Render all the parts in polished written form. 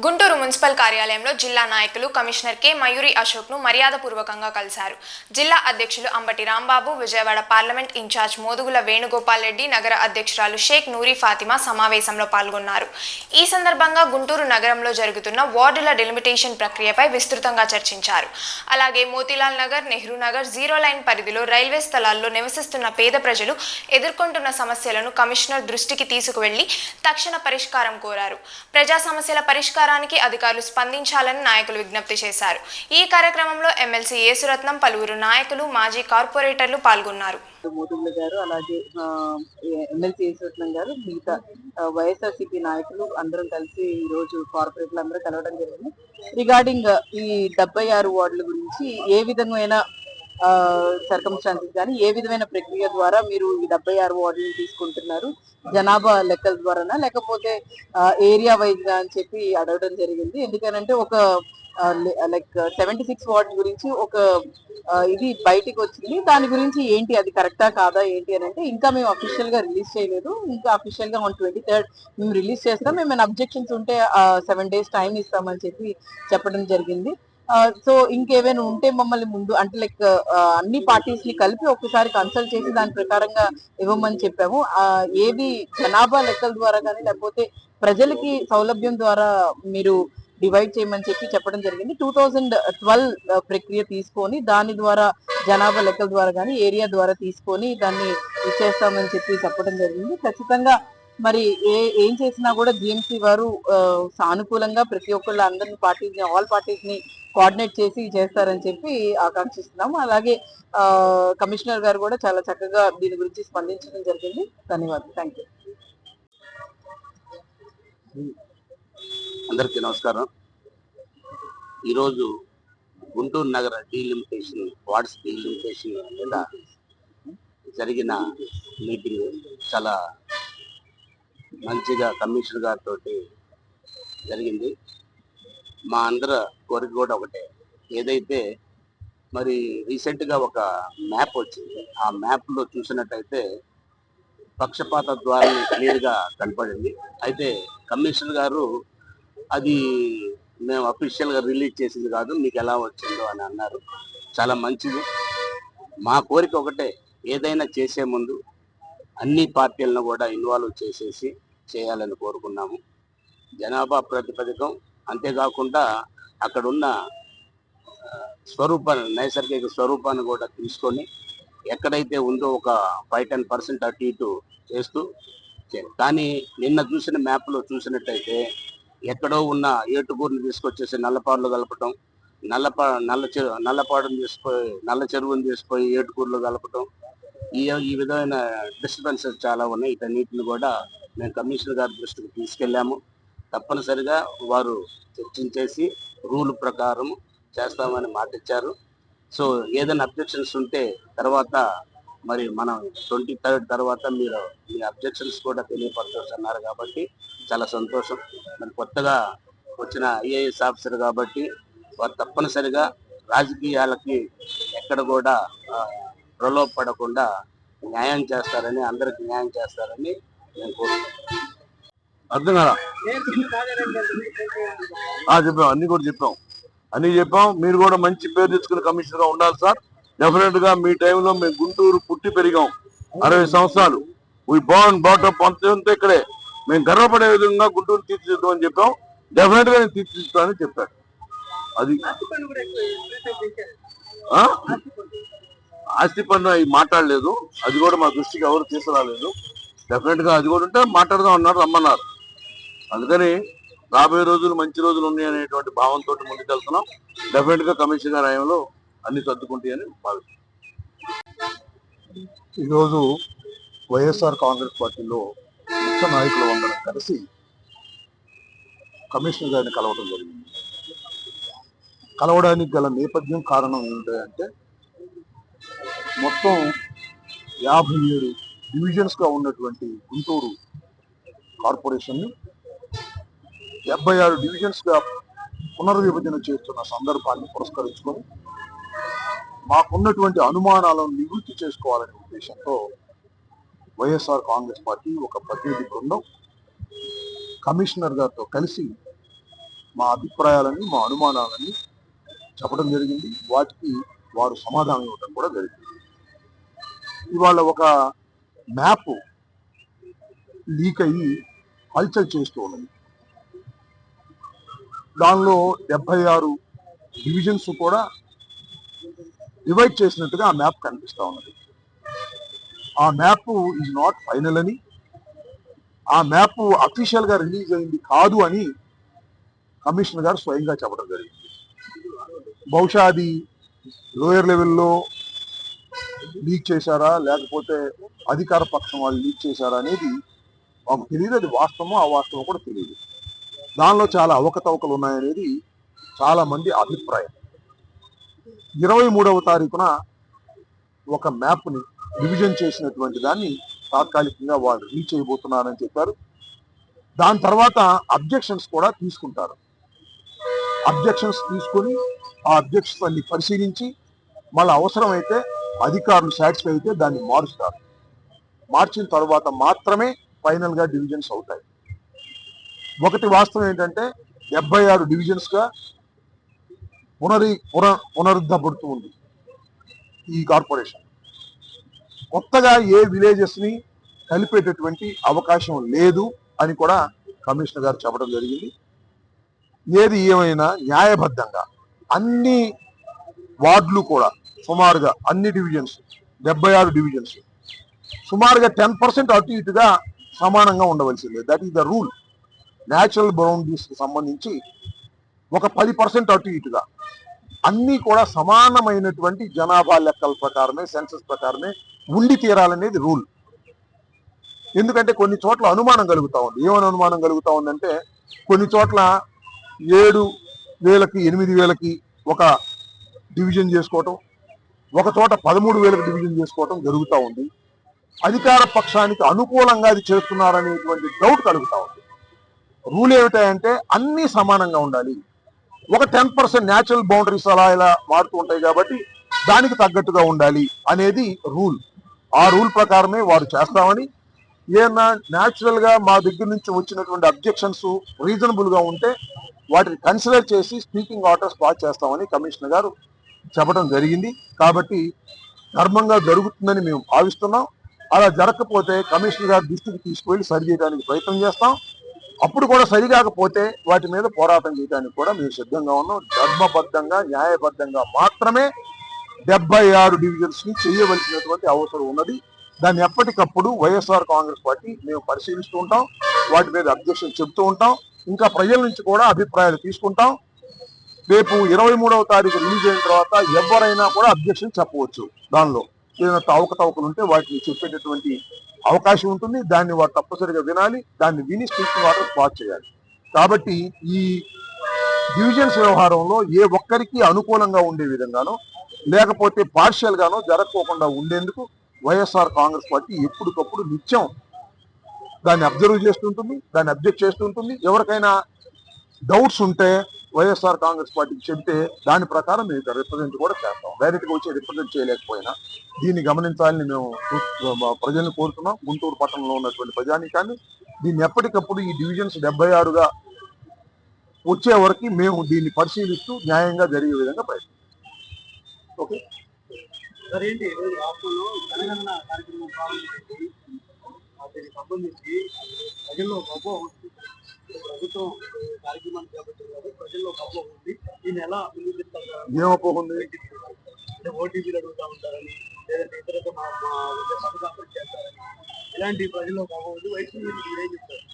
Guntur municipal కార్యాలయంలో జిల్లా నాయకులు కమిషనర్ కె మయూరి అశోక్ ను మర్యాదపూర్వకంగా కలిశారు. జిల్లా అధ్యక్షులు అంబటి రాంబాబు, విజయవాడ పార్లమెంట్ ఇన్ఛార్జ్ మోదుగుల వేణుగోపాల్ రెడ్డి, నగర అధ్యక్షురాలు షేక్ నూరి ఫాతిమా సమావేశంలో పాల్గొన్నారు. ఈ సందర్భంగా గుంటూరు నగరంలో జరుగుతున్న వార్డుల డెలిమిటేషన్ ప్రక్రియపై విస్తృతంగా చర్చించారు. అలాగే మోతీలాల్ నగర్, నెహ్రూ నగర్, జీరో లైన్ పరిధిలో రైల్వే స్థలాల్లో నివసిస్తున్న పేద ప్రజలు ఎదుర్కొంటున్న సమస్యలను కమిషనర్ దృష్టికి తీసుకువెళ్లి తక్షణ పరిష్కారం కోరారు. ప్రజా సమస్యల పరిష్కారానికి అధికారులు స్పందించాలని నాయకులు విజ్ఞప్తి చేశారు. ఈ కార్యక్రమంలో ఎమ్మెల్సీ యేసురత్నం, పలువురు నాయకులు, మాజీ కార్పొరేటర్లు పాల్గొన్నారు. మోదుగుల గారు, అలాగే ఎమ్మెల్సీ యేసురత్నం గారు, మిగతా వైఎస్ఆర్సీపీ నాయకులు అందరం కలిసి ఈ రోజు కార్పొరేటర్లు అందరూ కలవడం జరిగింది. రిగార్డింగ్ ఈ 76 వార్డుల గురించి ఏ విధమైన సర్కమ్స్టాన్సెస్ కానీ ఏ విధమైన ప్రక్రియ ద్వారా మీరు ఈ 76 వార్డులను తీసుకుంటున్నారు, జనాభా లెక్కల ద్వారానా లేకపోతే ఏరియా వైజ్ గా అని చెప్పి అడగడం జరిగింది. ఎందుకనంటే ఒక లైక్ 76 వార్డు గురించి ఒక ఇది బయటికి వచ్చింది. దాని గురించి ఏంటి, అది కరెక్టా కాదా ఏంటి అని అంటే ఇంకా మేము అఫీషియల్ గా రిలీజ్ చేయలేదు. ఇంకా అఫీషియల్ గా 23rd మేము రిలీజ్ చేస్తాం. మేము అబ్జెక్షన్స్ ఉంటే 7 days టైం ఇస్తామని చెప్పి చెప్పడం జరిగింది. సో ఇంకేమైనా ఉంటే మమ్మల్ని ముందు అంటే లైక్ అన్ని పార్టీస్ ని కలిపి ఒకసారి కన్సల్ట్ చేసి దాని ప్రకారంగా ఇవ్వమని చెప్పాము. ఏది జనాభా లెక్కల ద్వారా కానీ లేకపోతే ప్రజలకి సౌలభ్యం ద్వారా మీరు డివైడ్ చేయమని చెప్పడం జరిగింది. 2012 ప్రక్రియ తీసుకొని దాని ద్వారా జనాభా లెక్కల ద్వారా కానీ ఏరియా ద్వారా తీసుకొని దాన్ని ఇచ్చేస్తామని చెప్పడం జరిగింది. ఖచ్చితంగా మరి ఏం చేసినా కూడా జిఎంసీ వారు సానుకూలంగా ప్రతి ఒక్కళ్ళు అందరిని పార్టీని ఆల్ పార్టీస్ ని కోఆర్డినేట్ చేసి చేస్తారని చెప్పి ఆకాంక్షిస్తున్నాము. అలాగే కమిషనర్ గారు కూడా చాలా చక్కగా దీని గురించి స్పందించడం జరిగింది. ధన్యవాదాలు. Thank you. అందరికీ నమస్కారం. ఈరోజు గుంటూరు నగర డీలిమిటేషన్ వార్డ్స్ డీలిమిటేషన్ మీద జరిగిన మీటింగ్ చాలా మంచిగా కమిషనర్ గారితో జరిగింది. మా అందరి కోరిక కూడా ఒకటే, ఏదైతే మరి రీసెంట్గా ఒక మ్యాప్ వచ్చింది, ఆ మ్యాప్లో చూసినట్టయితే పక్షపాత ద్వారా క్లియర్గా కనపడింది. అయితే కమిషనర్ గారు అది మేము అఫీషియల్గా రిలీజ్ చేసింది కాదు, మీకు ఎలా వచ్చిందో అని అన్నారు. చాలా మంచిది. మా కోరిక ఒకటే, ఏదైనా చేసే ముందు అన్ని పార్టీలను కూడా ఇన్వాల్వ్ చేయాలని కోరుకున్నాము. జనాభా ప్రాతిపదికం, అంతేకాకుండా అక్కడున్న నైసర్గిక స్వరూపాన్ని కూడా తీసుకొని ఎక్కడైతే ఉందో ఒక 5-10% అటు ఇటు చేస్తూ కానీ నిన్న చూసిన మ్యాప్లో చూసినట్టయితే ఎక్కడో ఉన్న ఏటుకూరుని తీసుకొచ్చేసి నల్లపాడులు కలపటం, నల్లపాడుని తీసుకొని నల్ల చెరువుని తీసుకొని ఏటుకూరులో కలపటం, ఈ విధమైన డిస్టర్బెన్సెస్ చాలా ఉన్నాయి. వీటన్నిటిని కూడా మేము కమిషనర్ గారి దృష్టికి తీసుకెళ్ళాము. తప్పనిసరిగా వారు చర్చించేసి రూల్ ప్రకారం చేస్తామని మాట ఇచ్చారు. సో ఏదైనా అబ్జెక్షన్స్ ఉంటే తర్వాత మరి మనం 23rd తర్వాత మీరు మీ అబ్జెక్షన్స్ కూడా తెలియపరచవచ్చు అన్నారు. కాబట్టి చాలా సంతోషం. మరి కొత్తగా వచ్చిన ఐఏఎస్ ఆఫీసర్ కాబట్టి వారు తప్పనిసరిగా రాజకీయాలకి ఎక్కడ కూడా ప్రలోభపడకుండా న్యాయం చేస్తారని, అందరికి న్యాయం చేస్తారని నేను కోరుకుంటున్నాను. అర్థం కదా చెప్పాం, అన్ని కూడా చెప్పాం. మీరు కూడా మంచి పేరు తెచ్చుకునే కమిషనర్ గా ఉండాలి సార్. డెఫినెట్ గా మీ టైంలో మేము గుంటూరు పుట్టి పెరిగాం, 60 సంవత్సరాలు. బాటప్ అంతా ఇక్కడే. మేము గర్వపడే విధంగా గుంటూరు తీర్చిదిద్దామని చెప్పాం. డెఫినెట్ గా నేను తీర్చిదిద్దామని చెప్పాడు. అది ఆస్తి పన్ను అవి మాట్లాడలేదు, అది కూడా మా దృష్టికి ఎవరు తీసుకురాలేదు. డెఫినెట్ గా అది కూడా ఉంటే మాట్లాడదాం అన్నారు, రమ్మన్నారు. అందుకని రాబోయే రోజులు మంచి రోజులు ఉన్నాయనేటువంటి భావంతో ముందుకెళ్తున్నాం. డెఫినెట్ గా కమిషనర్ గారి హయాంలో అన్ని సర్దుకుంటాయని భావిస్తున్నాం. ఈరోజు వైఎస్ఆర్ కాంగ్రెస్ పార్టీలో ముఖ్య నాయకులు అందరం కలిసి కమిషనర్ గారిని కలవడం జరిగింది. కలవడానికి గల నేపథ్యం కారణం ఏంటంటే మొత్తం 57 డివిజన్స్ గా ఉన్నటువంటి గుంటూరు కార్పొరేషన్ 76 డివిజన్స్ గా పునర్విభజన చేస్తున్న సందర్భాన్ని పురస్కరించుకొని మాకున్నటువంటి అనుమానాలను నివృత్తి చేసుకోవాలనే ఉద్దేశంతో వైఎస్ఆర్ కాంగ్రెస్ పార్టీ ఒక ప్రతినిధి బృందం కమిషనర్ గారితో కలిసి మా అభిప్రాయాలని మా అనుమానాలని చెప్పడం జరిగింది. వాటికి వారు సమాధానం ఇవ్వడం కూడా జరిగింది. ఇవాళ ఒక మ్యాప్ లీక్ అయ్యి హల్చల్ చేస్తూ ఉన్నది. దానిలో 76 డివిజన్స్ కూడా డివైడ్ చేసినట్టుగా ఆ మ్యాప్ కనిపిస్తా ఉన్నది. ఆ మ్యాప్ ఈజ్ నాట్ ఫైనల్ అని, ఆ మ్యాప్ అఫీషియల్ గా రిలీజ్ అయింది కాదు అని కమిషనర్ గారు స్వయంగా చెప్పడం జరిగింది. బహుశా అది లోయర్ లెవెల్లో లీక్ చేశారా లేకపోతే అధికార పక్షం వాళ్ళు లీక్ చేశారా అనేది మాకు తెలియదు. అది వాస్తవమో అవాస్తవమో కూడా తెలియదు. దానిలో చాలా అవకతవకలు ఉన్నాయనేది చాలా మంది అభిప్రాయం. 23వ తారీఖున ఒక మ్యాప్ని డివిజన్ చేసినటువంటి దాన్ని తాత్కాలికంగా వాళ్ళు రీచ్ చేయబోతున్నారని చెప్పారు. దాని తర్వాత అబ్జెక్షన్స్ కూడా తీసుకుంటారు. అబ్జెక్షన్స్ తీసుకొని ఆ అబ్జెక్షన్స్ అన్ని పరిశీలించి మళ్ళీ అవసరమైతే అధికారులు సాటిస్ఫై అయితే దాన్ని మారుస్తారు. మార్చిన తర్వాత మాత్రమే ఫైనల్ గా డివిజన్స్ అవుతాయి. ఒకటి వాస్తవం ఏంటంటే 76 డివిజన్స్ గా పునరుద్ధపడుతూ ఉంది ఈ కార్పొరేషన్. కొత్తగా ఏ విలేజెస్ ని కలిపేటటువంటి అవకాశం లేదు అని కూడా కమిషనర్ గారు చెప్పడం జరిగింది. ఏది ఏమైనా న్యాయబద్ధంగా అన్ని వార్డులు కూడా సుమారుగా అన్ని డివిజన్స్ 76 డివిజన్స్ సుమారుగా 10% అటు ఇటుగా సమానంగా ఉండవలసిందే. That is the rule. Natural boundaries కి సంబంధించి ఒక 10% అటు ఇటుగా అన్ని కూడా సమానమైనటువంటి జనాభా లెక్కల ప్రకారమే, సెన్సస్ ప్రకారమే ఉండి తీరాలనేది రూల్. ఎందుకంటే కొన్ని చోట్ల అనుమానం కలుగుతా ఉంది. ఏమని అనుమానం కలుగుతా ఉందంటే కొన్ని చోట్ల 7,000కి 8,000కి ఒక డివిజన్ చేసుకోవటం, ఒక చోట 13,000కి డివిజన్ చేసుకోవటం జరుగుతూ ఉంది. అధికార పక్షానికి అనుకూలంగా అది చేస్తున్నారనేటువంటి డౌట్ కలుగుతా ఉంది. రూల్ ఏమిటంటే అన్ని సమానంగా ఉండాలి. ఒక 10% న్యాచురల్ బౌండరీస్ అలా ఇలా మారుతూ ఉంటాయి కాబట్టి దానికి తగ్గట్టుగా ఉండాలి అనేది రూల్. ఆ రూల్ ప్రకారమే వారు చేస్తామని, ఏమన్నా న్యాచురల్ గా మా దగ్గర నుంచి వచ్చినటువంటి అబ్జెక్షన్స్ రీజనబుల్ గా ఉంటే వాటిని కన్సిడర్ చేసి స్పీకింగ్ ఆర్డర్స్ పాస్ చేస్తామని కమిషనర్ గారు చెప్పడం జరిగింది. కాబట్టి ధర్మంగా జరుగుతుందని మేము భావిస్తున్నాం. అలా జరగకపోతే కమిషనర్ గారి దృష్టికి తీసుకువెళ్ళి సరి చేయడానికి ప్రయత్నం చేస్తాం. అప్పుడు కూడా సరికాకపోతే వాటి మీద పోరాటం చేయడానికి కూడా మేము సిద్ధంగా ఉన్నాం. ధర్మబద్ధంగా న్యాయబద్ధంగా మాత్రమే 76 డివిజన్స్ ని చేయవలసినటువంటి అవసరం ఉన్నది. దాన్ని ఎప్పటికప్పుడు వైఎస్ఆర్ కాంగ్రెస్ పార్టీ మేము పరిశీలిస్తూ ఉంటాం. వాటి మీద అబ్జెక్షన్ చెప్తూ ఉంటాం. ఇంకా ప్రజల నుంచి కూడా అభిప్రాయాలు తీసుకుంటాం. రేపు 23వ తారీఖు రిలీజ్ అయిన తర్వాత ఎవరైనా కూడా అబ్జెక్షన్ చెప్పవచ్చు. దానిలో ఏదైనా అవకతవకలు ఉంటే వాటిని చెప్పేటటువంటి అవకాశం ఉంటుంది. దాన్ని వారు తప్పనిసరిగా వినాలి. దాన్ని విని స్పీకింగ్ ఆర్డర్ పాస్ చేయాలి. కాబట్టి ఈ డివిజన్స్ వ్యవహారంలో ఏ ఒక్కరికి అనుకూలంగా ఉండే విధంగానో లేకపోతే పార్షియల్ గానో జరగకోకుండా ఉండేందుకు వైఎస్ఆర్ కాంగ్రెస్ పార్టీ ఎప్పటికప్పుడు నిత్యం దాన్ని అబ్జర్వ్ చేస్తుంటుంది, దాన్ని అబ్జెక్ట్ చేస్తుంటుంది. ఎవరికైనా డౌట్స్ ఉంటే వైఎస్ఆర్ కాంగ్రెస్ పార్టీకి చెప్తే దాని ప్రకారం మేము రిప్రజెంట్ కూడా చేస్తాం. డైరెక్ట్ గా వచ్చి రిప్రజెంట్ చేయలేకపోయినా దీన్ని గమనించాలని మేము ప్రజలను కోరుతున్నాం. గుంటూరు పట్టణంలో ఉన్నటువంటి ప్రజానీకాన్ని దీన్ని ఎప్పటికప్పుడు ఈ డివిజన్స్ 76గా వచ్చే వరకు మేము దీన్ని పరిశీలిస్తూ న్యాయంగా జరిగే విధంగా ప్రయత్నిస్తాం. ఓకే. సరేంటి ఈరోజు రాష్ట్రంలో జనగణన కార్యక్రమం ప్రారంభమైంది. దీనికి సంబంధించి ప్రజల్లో గొప్ప ప్రభుత్వం కార్యక్రమాన్ని చేపట్టింది. ప్రజల్లో గొప్ప ఉంది. దీన్ని ఎలా ముందుకు ఏమపోతుంది? ఓటీపీలు అడుగుతా ఉంటారని, లేదంటే ఇతరులతో మా పథకాలు చేస్తారని, ఇలాంటి ప్రజల్లో గొప్ప ఉంది. వైసీపీ ఏం చెప్తారు?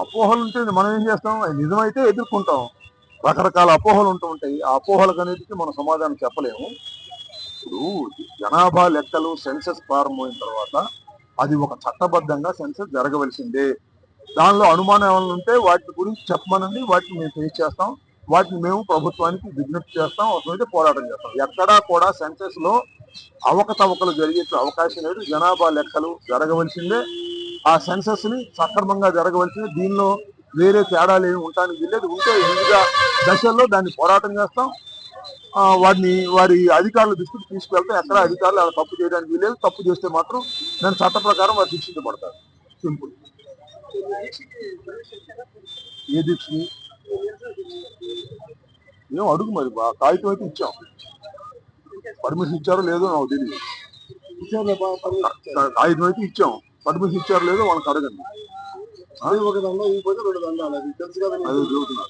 అపోహలు ఉంటే మనం ఏం చేస్తాం? అది నిజమైతే ఎదుర్కొంటాం. రకరకాల అపోహలు ఉంటూ ఉంటాయి. ఆ అపోహలకు అన్నిటికీ మనం సమాధానం చెప్పలేము. ఇప్పుడు జనాభా లెక్కలు సెన్సస్ ప్రారంభమైన తర్వాత అది ఒక చట్టబద్ధంగా సెన్సస్ జరగవలసిందే. దానిలో అనుమానం ఏమైనా ఉంటే వాటి గురించి చెప్పమనండి, వాటిని మేము ఫేస్ చేస్తాం. వాటిని మేము ప్రభుత్వానికి విజ్ఞప్తి చేస్తాం, అవసరమైతే పోరాటం చేస్తాం. ఎక్కడా కూడా సెన్సస్ లో అవకతవకలు జరిగే అవకాశం లేదు. జనాభా లెక్కలు జరగవలసిందే. ఆ సెన్సస్ ని సక్రమంగా జరగవలసిందే. దీనిలో వేరే తేడాలు ఏమి ఉండడానికి వీల్లేదు. ఉంటే వివిధ దశల్లో దాన్ని పోరాటం చేస్తాం. వారి అధికారుల దృష్టికి తీసుకెళ్తాం. ఎక్కడ అధికారులు అలా తప్పు చేయడానికి వీల్లేదు. తప్పు చేస్తే మాత్రం దాని చట్ట ప్రకారం వారు శిక్షించబడతారు. సింపుల్. ఏ దీక్షని ఏం అడుగు మరి కాగితం అయితే ఇచ్చాం, పర్మిషన్ ఇచ్చారో లేదో నాకు తెలియదు. కాగితం అయితే ఇచ్చాం, పర్మిషన్ ఇచ్చారో లేదో వాళ్ళకి అడగండి. ఒక దండ ఈ పోతే 2 దండాలు అది తెలుసు కదా. అదే చెబుతున్నారు.